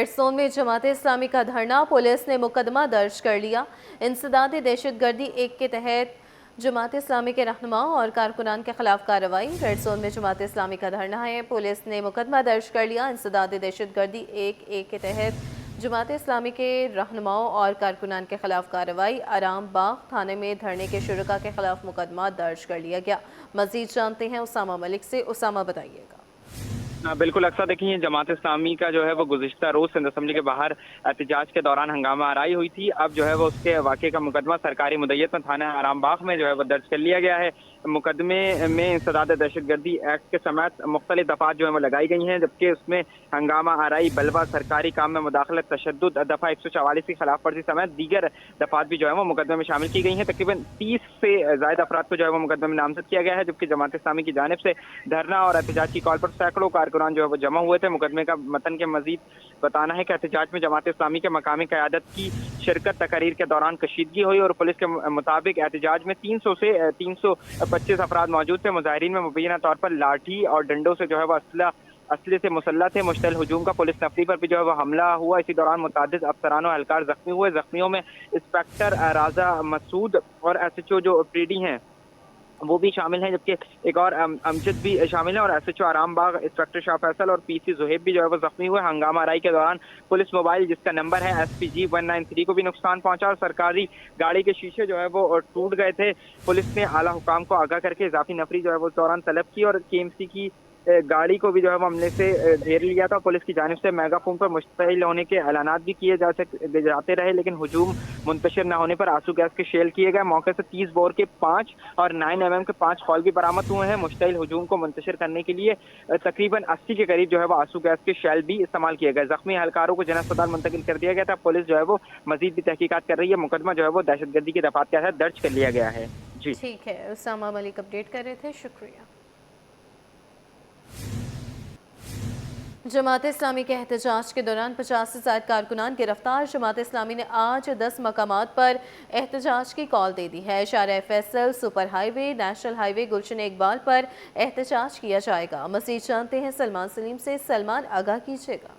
Red zone में जमात इस्लामी का धरना, पुलिस ने मुकदमा दर्ज कर लिया। इंसदाद दहशतगर्दी 1 के तहत जमात इस्लामी के रहनुमाओं और कारकुनान के खिलाफ कार्रवाई। रेड जोन में जमात इस्लामी का धरना है, पुलिस ने मुकदमा दर्ज कर लिया। इंसदाद दहशतगर्दी 1 के तहत जमात इस्लामी के रहनुमाओं और कारकुनान के खिलाफ कार्रवाई। आराम बाग थाने में धरने के शुरका के खिलाफ मुकदमा दर्ज कर लिया गया। मजीद जानते हैं उसामा मलिक से। उसामा, बताइएगा। बिल्कुल अक्सर देखिए, जमात इस्लामी का जो है वो गुज़िश्ता रोज़ सिंध असेंबली के बाहर एहतजाज के दौरान हंगामा आराई हुई थी। अब जो है वो उसके वाक़े का मुकदमा सरकारी मुद्दत में थाना आराम बाग में जो है वो दर्ज कर लिया गया है। मुकदमे में इंसदाद दहशतगर्दी एक्ट के समेत मुख्तलिफ दफ़ात जो है वो लगाई गई हैं, जबकि उसमें हंगामा आराई, बलवा, सरकारी काम में मुदाखलत, तशद्दुद, दफ़ा 144 की खिलाफ वर्जी समेत दीगर दफ़ात भी जो है वो मुकदमे में शामिल की गई हैं। तकरीबन 30 से ज़ायद अफराद को जो है वो मुकदमे में नामजद किया गया है, जबकि जमात इस्लामी की जानिब से धरना और एहतजाज की कॉल पर सैकड़ों कारकुनान जो है वो जमा हुए थे। मुकदमे का मतन के मजीद बताना है कि एहतजाज में जमात इस्लामी के मकामी क़यादत की शिरकत, तकरीर के दौरान कशीदगी हुई और पुलिस के मुताबिक एहतजाज में 300 से 325 अफराद मौजूद थे। मुजाहिरीन में मुबैना तौर पर लाठी और डंडों से जो है वो असले से मुसल्लह थे। मुश्तल हुजूम का पुलिस नफरी पर भी जो है वो हमला हुआ। इसी दौरान मुतादिद अफसरान और एहलकार जख्मी हुए। जख्मियों में इंस्पेक्टर राजा मसूद और SHO जो प्रीडी हैं वो भी शामिल हैं, जबकि एक और अमजद भी शामिल है और SHO आराम बाग इंस्पेक्टर शाह फैसल और PC जुहेब भी जो है वो जख्मी हुए। हंगामा आराई के दौरान पुलिस मोबाइल जिसका नंबर है SPG 193 को भी नुकसान पहुंचा और सरकारी गाड़ी के शीशे जो है वो टूट गए थे। पुलिस ने आला हुकाम को आगाह करके इजाफी नफरी जो है वो इस दौरान तलब की और KMC की गाड़ी को भी जो है वो हमले से घेर लिया था। पुलिस की जानिब से मेगाफोन पर मुश्तइल होने के ऐलानात भी किए जाते रहे, लेकिन हुजूम मुंतशिर न होने पर आंसू गैस के शेल किए गए। मौके से 30 बोर के 5 और 9mm के 5 खौल भी बरामद हुए हैं। मुश्तइल हुजूम को मुंतशिर करने के लिए तकरीबन 80 के करीब जो है वो आंसू गैस के शेल भी इस्तेमाल किए गए। जख्मी एहलकारों को जिला अस्पताल मुंतकिल कर दिया गया था। पुलिस जो है वो मजीद भी तहकीकात कर रही है। मुकदमा जो है वो दहशतगर्दी की दफात के तहत दर्ज कर लिया गया है। जी ठीक है, उसामा मलिक अपडेट कर रहे थे, शुक्रिया। जमात इस्लामी के एहतजाज के दौरान 50 से ज़ायद कारकुनान गिरफ्तार। जमात इस्लामी ने आज 10 मकामात पर एहतजाज की कॉल दे दी है। Shahrah Faisal, super highway, national highway, Gulshan Iqbal पर एहतजाज किया जाएगा। मज़ीद जानते हैं सलमान सलीम से। सलमान, आगाह कीजिएगा।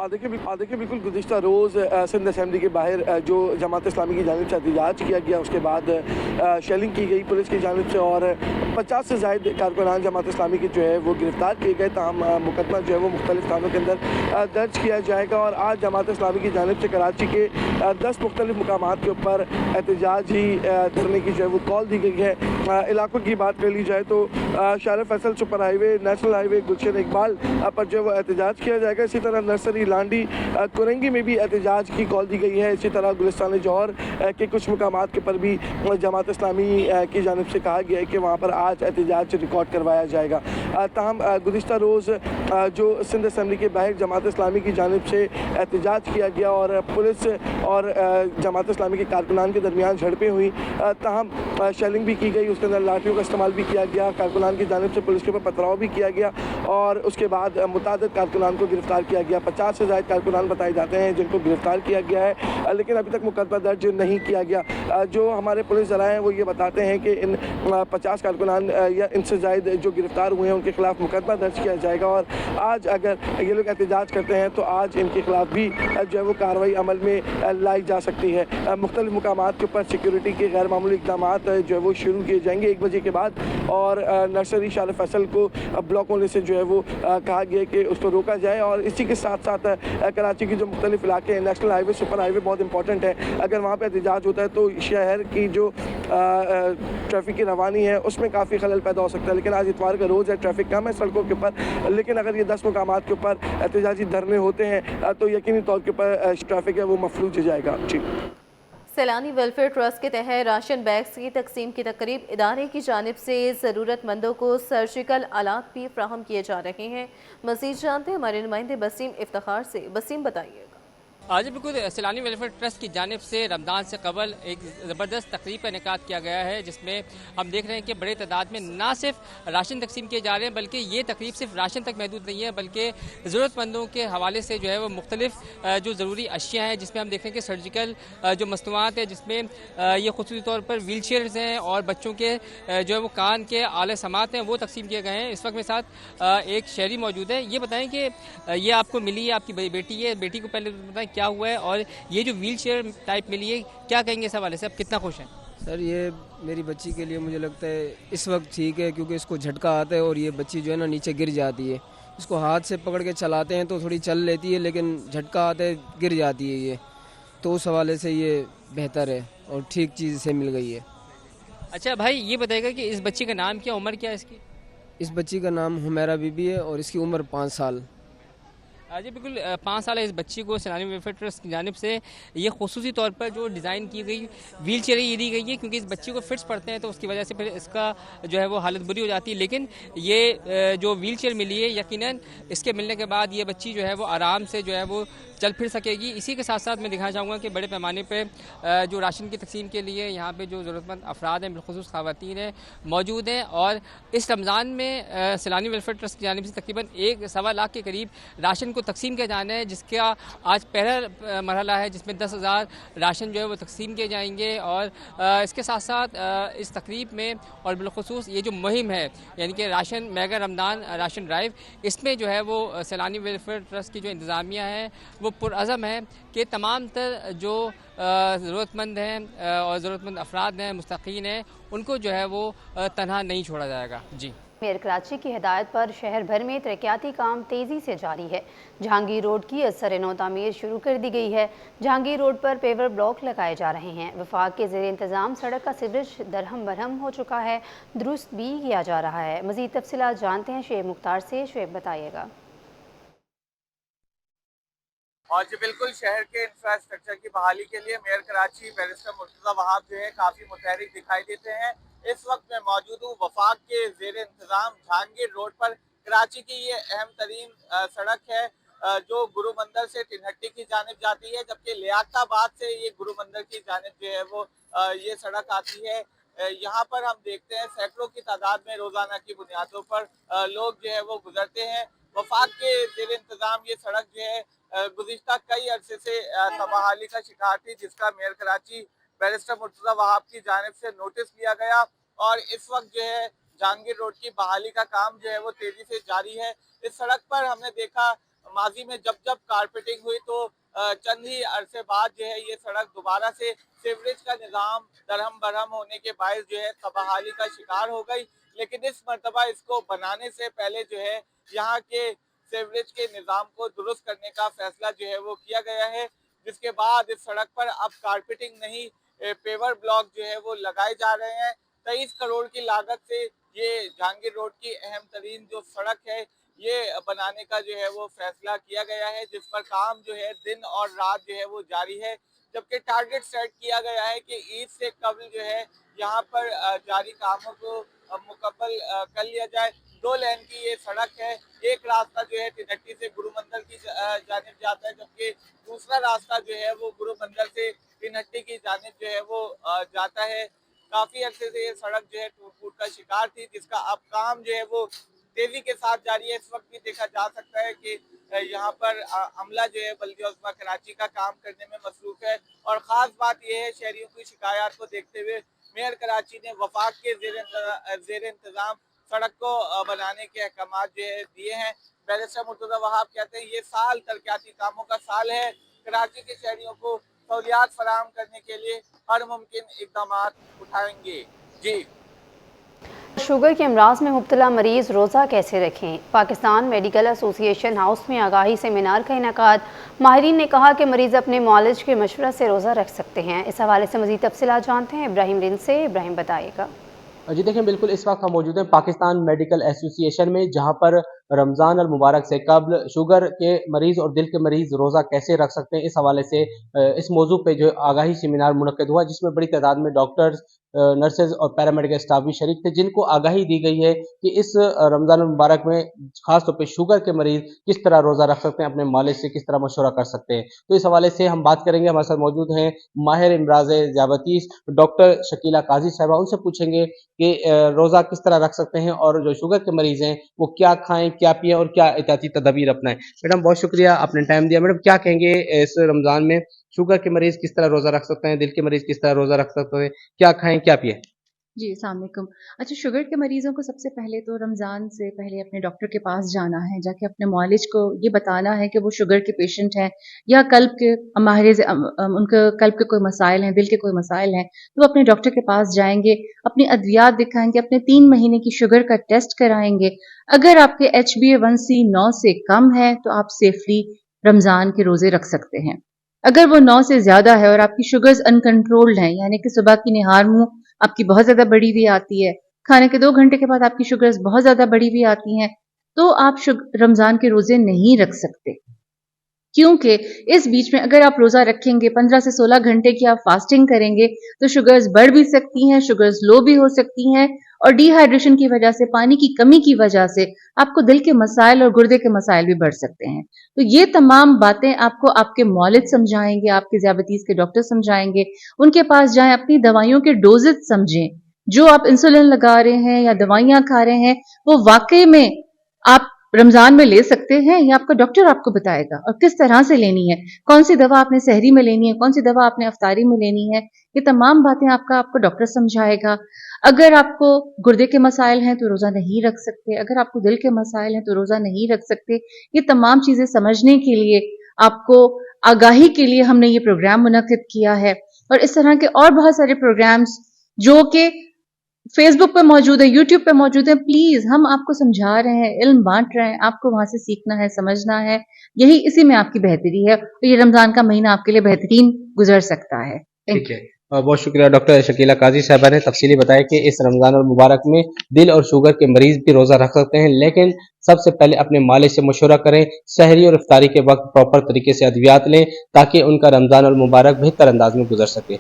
देखिए बिल्कुल गुज़िश्ता रोज़ सिंध असेंबली के बाहर जो जमात इस्लामी की जानिब से एहतजाज किया गया, उसके बाद शेलिंग की गई पुलिस की जानिब से और 50 से ज़ायद कारकुनान जमात इस्लामी के जो है वो गिरफ़्तार किए गए। तमाम मुकदमा जो है वो मुख्तलिफ थानों के अंदर दर्ज किया जाएगा और आज जमात इस्लामी की जानिब से कराची के 10 मुख्तलिफ मुकामात के ऊपर एहतजाज ही करने की जो है वो कॉल दी गई है। इलाकों की बात कर ली जाए तो Shahrah Faisal, super highway, national highway, Gulshan Iqbal पर जो है वो एहतजाज किया जाएगा। इसी तरह नर्सरी, लांडी, कुरंगी में भी एहतजाज की कॉल दी गई है। इसी तरह गुलिस्तान जौहर के कुछ मुकामात के पर भी जमात इस्लामी की जानिब से कहा गया है कि वहाँ पर आज एहतजाज रिकॉर्ड करवाया जाएगा। ताहम गुज़िश्ता रोज़ जो सिंध असेंबली के बाहर जमात इस्लामी की जानिब से एहतजाज किया गया और पुलिस और जमात इस्लामी के कारकुनान के दरमियान झड़पें हुई। ताहम शेलिंग भी की गई, उसके अंदर लाठियों का इस्तेमाल भी किया गया, कारकुनान की जानिब से पुलिस के ऊपर पथराव भी किया गया और उसके बाद मुतादिद कारकुनान को गिरफ्तार किया गया। 50 से ज़ायद कारकुनान बताए जाते हैं जिनको गिरफ्तार किया गया है, लेकिन अभी तक मुकदमा दर्ज नहीं किया गया। जो हमारे पुलिस ज़राए हैं वो ये बताते हैं कि इन 50 कारकुनान या इनसे ज़ायद जो गिरफ्तार हुए हैं उनके खिलाफ मुकदमा दर्ज किया जाएगा और आज अगर ये लोग एहतजाज करते हैं तो आज इनके खिलाफ भी जो है वो कार्रवाई अमल में लाई जा सकती है। मुख्तलिफ मुकामात के ऊपर सिक्योरिटी के गैर मामूली इक़दाम जो है वो शुरू किए जाएंगे 1 बजे के बाद और नर्सरी, शाहराह फैसल को ब्लॉक होने से जो है वो कहा गया कि उसको रोका जाए और इसी के साथ साथ कराची की जो मुख्तलिफ इलाके हैं, नेशनल हाईवे, सुपर हाईवे बहुत इंपॉर्टेंट है। अगर वहाँ पर एहतजाज होता है तो शहर की जो ट्रैफिक की रवानी है उसमें काफ़ी खलल पैदा हो सकता है। लेकिन आज इतवार का रोज़ है, ट्रैफिक कम है सड़कों के ऊपर, लेकिन अगर ये 10 मुकामात के ऊपर एहतजाजी धरने होते हैं तो यकीनी तौर के ऊपर ट्रैफिक है वो मफलूज हो जाएगा। जी, सैलानी वेलफेयर ट्रस्ट के तहत राशन बैग्स की तकसीम की तकरीब। इदारे की जानिब से ज़रूरतमंदों को सर्जिकल आलात भी फ्राहम किए जा रहे हैं। मज़ीद जानते हैं हमारे नुमाइंदे बसीम इफ्तिखार से। बसीम, बताइएगा। आज बिल्कुल सैलानी वेलफेयर ट्रस्ट की जानिब से रमज़ान से कबल एक ज़बरदस्त तकरीब का इनेकाद किया गया है, जिसमें हम देख रहे हैं कि बड़े तादाद में ना सिर्फ राशन तकसीम किए जा रहे हैं, बल्कि ये तकरीब सिर्फ राशन तक महदूद नहीं है, बल्कि ज़रूरतमंदों के हवाले से जो है वो मुख्तलिफ जो ज़रूरी अशिया हैं, जिसमें हम देख रहे हैं कि सर्जिकल जो मसनूआत है, जिसमें ये खुसूसी तौर पर व्हील चेयर्स हैं और बच्चों के जो है वो कान के आले समात हैं, वो तकसीम किए गए हैं। इस वक्त मेरे साथ एक शहरी मौजूद है। ये बताएं कि ये आपको मिली है, आपकी बेटी है, बेटी को पहले बताएं क्या हुआ है, और ये जो व्हील चेयर टाइप मिली है, क्या कहेंगे इस हवाले से, आप कितना खुश हैं? सर ये मेरी बच्ची के लिए मुझे लगता है इस वक्त ठीक है, क्योंकि इसको झटका आता है और ये बच्ची जो है ना नीचे गिर जाती है। इसको हाथ से पकड़ के चलाते हैं तो थोड़ी चल लेती है, लेकिन झटका आता है गिर जाती है ये, तो उस हवाले से ये बेहतर है और ठीक चीज़ से मिल गई है। अच्छा भाई, ये बताएगा कि इस बच्ची का नाम क्या, उम्र क्या है इसकी? इस बच्ची का नाम हुमैरा बीबी है और इसकी उम्र 5 साल। जी बिल्कुल, 5 साल है इस बच्ची को सैलानी वेलफेयर ट्रस्ट की जानिब से ये खुसूसी तौर पर जो डिज़ाइन की गई व्हील चेयर ये दी गई है, क्योंकि इस बच्ची को फिट्स पड़ते हैं तो उसकी वजह से फिर इसका जो है वो हालत बुरी हो जाती है। लेकिन ये जो व्हील चेयर मिली है, यकीनन इसके मिलने के बाद ये बच्ची जो है वो आराम से जो है वो चल फिर सकेगी। इसी के साथ साथ मैं दिखाना चाहूँगा कि बड़े पैमाने पर जो राशन की तकसीम के लिए यहाँ पर जो ज़रूरतमंद अफराद हैं, बिलखुसूस ख़वातीन हैं, मौजूद हैं। और इस रमज़ान में सैलानी वेलफेयर ट्रस्ट की जानिब से तकरीबन 1.25 लाख के करीब राशन को तकसीम किया जाना है, जिसका आज पहला मरहला है, जिसमें 10,000 राशन जो है वो तकसीम किए जाएंगे। और इसके साथ साथ इस तकरीब में और बिलखुसूस ये जो मुहिम है, यानी कि ration mega Ramzan ration drive, इसमें जो है वो सैलानी वेलफेयर ट्रस्ट की जो इंतज़ामिया है वो पुरअज़म है कि तमाम तर जो ज़रूरतमंद हैं और ज़रूरतमंद अफराद हैं, मुस्तकीन हैं, उनको जो है वो तनहा नहीं छोड़ा जाएगा। जी, मेयर कराची की हिदायत पर शहर भर में तरक्याती काम तेज़ी से जारी है। जहांगीर रोड की असर नौ तामीर शुरू कर दी गई है। जहांगीर रोड पर पेवर ब्लॉक लगाए जा रहे हैं। वफाक के ज़ेर इंतज़ाम सड़क का सीवरेज दरहम बरहम हो चुका है, दुरुस्त भी किया जा रहा है। मज़ीद तफसीलात जानते हैं शुएब मुख्तार से। शुएब बताइएगा। और जो बिल्कुल शहर के इंफ्रास्ट्रक्चर की बहाली के लिए मेयर कराची बैरिस्टर मुर्तज़ा वहाब जो है काफ़ी मुतहरिक दिखाई देते हैं। इस वक्त मैं मौजूद हूँ वफाक के ज़ेर इंतज़ाम जहांगीर रोड पर। कराची की ये अहम तरीन सड़क है जो गुरु मंदिर से टिनहट्टी की जानिब जाती है, जबकि लियाकताबाद से ये गुरु मंदिर की जानिब जो है वो ये सड़क आती है। यहाँ पर हम देखते हैं सैकड़ों की तादाद में रोजाना की बुनियादों पर लोग जो है वो गुजरते हैं। वफाक के ज़ेर इंतज़ाम ये सड़क जो है गुज़िश्ता कई अरसे से तबाहाली का शिकार थी, जिसका मेयर कराची बैरिस्टर मुर्तज़ा वहाब की जानिब से नोटिस लिया गया। और इस वक्त जो है जहांगीर रोड की बहाली का काम जो है वो तेजी से जारी है। इस सड़क पर हमने देखा माजी में जब जब कारपेटिंग हुई तो चंद ही अरसे बाद जो है ये सड़क दोबारा से सीवरेज का निज़ाम दरहम बरहम होने के बायस जो है तबाहाली का शिकार हो गई। लेकिन इस मरतबा इसको बनाने से पहले जो है यहाँ के सीवरेज के निज़ाम को दुरुस्त करने का फैसला जो है वो किया गया है, जिसके बाद इस सड़क पर अब कारपेटिंग नहीं पेवर ब्लॉक जो है वो लगाए जा रहे हैं। 23 करोड़ की लागत से ये जहांगीर रोड की अहम तरीन जो सड़क है ये बनाने का जो है वो फैसला किया गया है, जिस पर काम जो है दिन और रात जो है वो जारी है। जबकि टारगेट सेट किया गया है कि ईद से कबल जो है यहाँ पर जारी कामों को मुकम्मल कर लिया जाए। 2 लेन की ये सड़क है। एक रास्ता जो है टिनहट्टी से गुरु मंदिर की जानिब जाता है, जबकि दूसरा रास्ता जो है वो गुरु मंदिर से टिनहट्टी की जानिब जो है वो जाता है। काफी अरसे से ये सड़क जो है टूट फूट का शिकार थी, जिसका अब काम जो है वो तेजी के साथ जारी है। इस वक्त भी देखा जा सकता है कि यहाँ पर अमला जो है बल्दिया उस्मा कराची का काम करने में मसरूफ है। और ख़ास बात यह है, शहरियों की शिकायत को देखते हुए मेयर कराची ने वफाक के ज़ेर इंतज़ाम सड़क को बनाने के अहकाम जो है दिए हैं। बैरिस्टर मुर्तज़ा वहाब कहते हैं ये साल तरक्याती कामों का साल है। कराची के शहरियों को सहूलियात फराहम करने के लिए हर मुमकिन इक़दाम उठाएंगे। जी, शुगर के अमराज में मुब्तला मरीज रोज़ा कैसे रखें? पाकिस्तान मेडिकल एसोसिएशन हाउस में आगाही सेमिनार का इनेकाद। माहिरीन ने कहा कि मरीज़ अपने मौलज के मशवरा से रोज़ा रख सकते हैं। इस हवाले से मज़ीद तफसीलात जानते हैं इब्राहिम रिंद से। इब्राहिम बताएगा। जी देखें, बिल्कुल इस वक्त हम मौजूद हैं पाकिस्तान मेडिकल एसोसिएशन में, जहां पर रमज़ान और मुबारक से कबल शुगर के मरीज़ और दिल के मरीज़ रोज़ा कैसे रख सकते हैं, इस हवाले से इस मौजू पे जो आगाही सेमिनार मुनक्किद हुआ, जिसमें बड़ी तादाद में डॉक्टर्स, नर्सेज और पैरामेडिकल स्टाफ भी शरीक थे, जिनको आगाही दी गई है कि इस रमजान मुबारक में खासतौर पे शुगर के मरीज किस तरह रोजा रख सकते हैं, अपने मालिक से किस तरह मशवरा कर सकते हैं। तो इस हवाले से हम बात करेंगे। हमारे साथ मौजूद हैं माहिर इमराज ज़ियाबतीस डॉक्टर शकीला काजी साहबा। उनसे पूछेंगे कि रोजा किस तरह रख सकते हैं और जो शुगर के मरीज हैं वो क्या खाएं, क्या पिएं और क्या एहतियाती तदबीर अपनाएं। मैडम बहुत शुक्रिया, आपने टाइम दिया। मैडम क्या कहेंगे इस रमजान में शुगर के मरीज किस तरह रोजा रख सकते हैं, दिल के मरीज किस तरह रोजा रख सकते हैं, क्या खाएं क्या पिए? जी, अस्सलाम वालेकुम। अच्छा, शुगर के मरीज़ों को सबसे पहले तो रमज़ान से पहले अपने डॉक्टर के पास जाना है, जाके अपने मुआलिज को ये बताना है कि वो शुगर के पेशेंट हैं या कल्ब के उनके कल्ब के कोई मसाइल हैं, दिल के कोई मसाइल हैं, तो वो अपने डॉक्टर के पास जाएंगे, अपनी अद्वियात दिखाएंगे, अपने 3 महीने की शुगर का टेस्ट कराएंगे। अगर आपके HbA1c 9 से कम है तो आप सेफली रमज़ान के रोज़े रख सकते हैं। अगर वो 9 से ज़्यादा है और आपकी शुगर्स अनकंट्रोल्ड हैं, यानी कि सुबह की निहार मुँह आपकी बहुत ज़्यादा बढ़ी हुई आती है, खाने के 2 घंटे के बाद आपकी शुगर्स बहुत ज़्यादा बढ़ी हुई आती हैं, तो आप रमज़ान के रोज़े नहीं रख सकते। क्योंकि इस बीच में अगर आप रोज़ा रखेंगे, 15 से 16 घंटे की आप फास्टिंग करेंगे, तो शुगर्स बढ़ भी सकती हैं, शुगर्स लो भी हो सकती हैं और डिहाइड्रेशन की वजह से, पानी की कमी की वजह से आपको दिल के मसाइल और गुर्दे के मसाइल भी बढ़ सकते हैं। तो ये तमाम बातें आपको आपके मौलिद समझाएंगे, आपके ज़ियाबतीस के डॉक्टर समझाएंगे। उनके पास जाएं, अपनी दवाइयों के डोजेज समझें। जो आप इंसुलिन लगा रहे हैं या दवाइयां खा रहे हैं, वो वाकई में आप रमजान में ले सकते हैं या आपका डॉक्टर आपको बताएगा, और किस तरह से लेनी है, कौन सी दवा आपने सहरी में लेनी है, कौन सी दवा आपने अफ्तारी में लेनी है, ये तमाम बातें आपको डॉक्टर समझाएगा। अगर आपको गुर्दे के मसाइल हैं तो रोजा नहीं रख सकते, अगर आपको दिल के मसाइल हैं तो रोजा नहीं रख सकते। ये तमाम चीजें समझने के लिए, आपको आगाही के लिए हमने ये प्रोग्राम मुनक्किद किया है, और इस तरह के और बहुत सारे प्रोग्राम्स जो कि फेसबुक पे मौजूद है, यूट्यूब पे मौजूद है। प्लीज, हम आपको समझा रहे हैं, इल्म बांट रहे हैं, आपको वहां से सीखना है, समझना है। यही इसी में आपकी बेहतरी है, और ये रमजान का महीना आपके लिए बेहतरीन गुजर सकता है। ठीक है, बहुत शुक्रिया डॉक्टर शकीला काजी साहबा ने तफसीली बताया कि इस रमजान और मुबारक में दिल और शुगर के मरीज भी रोजा रख सकते हैं, लेकिन सबसे पहले अपने मालिक से मशवरा करें, सहरी और इफ्तारी के वक्त प्रॉपर तरीके से अद्वियात लें ताकि उनका रमजान और मुबारक बेहतर अंदाज में गुजर सके।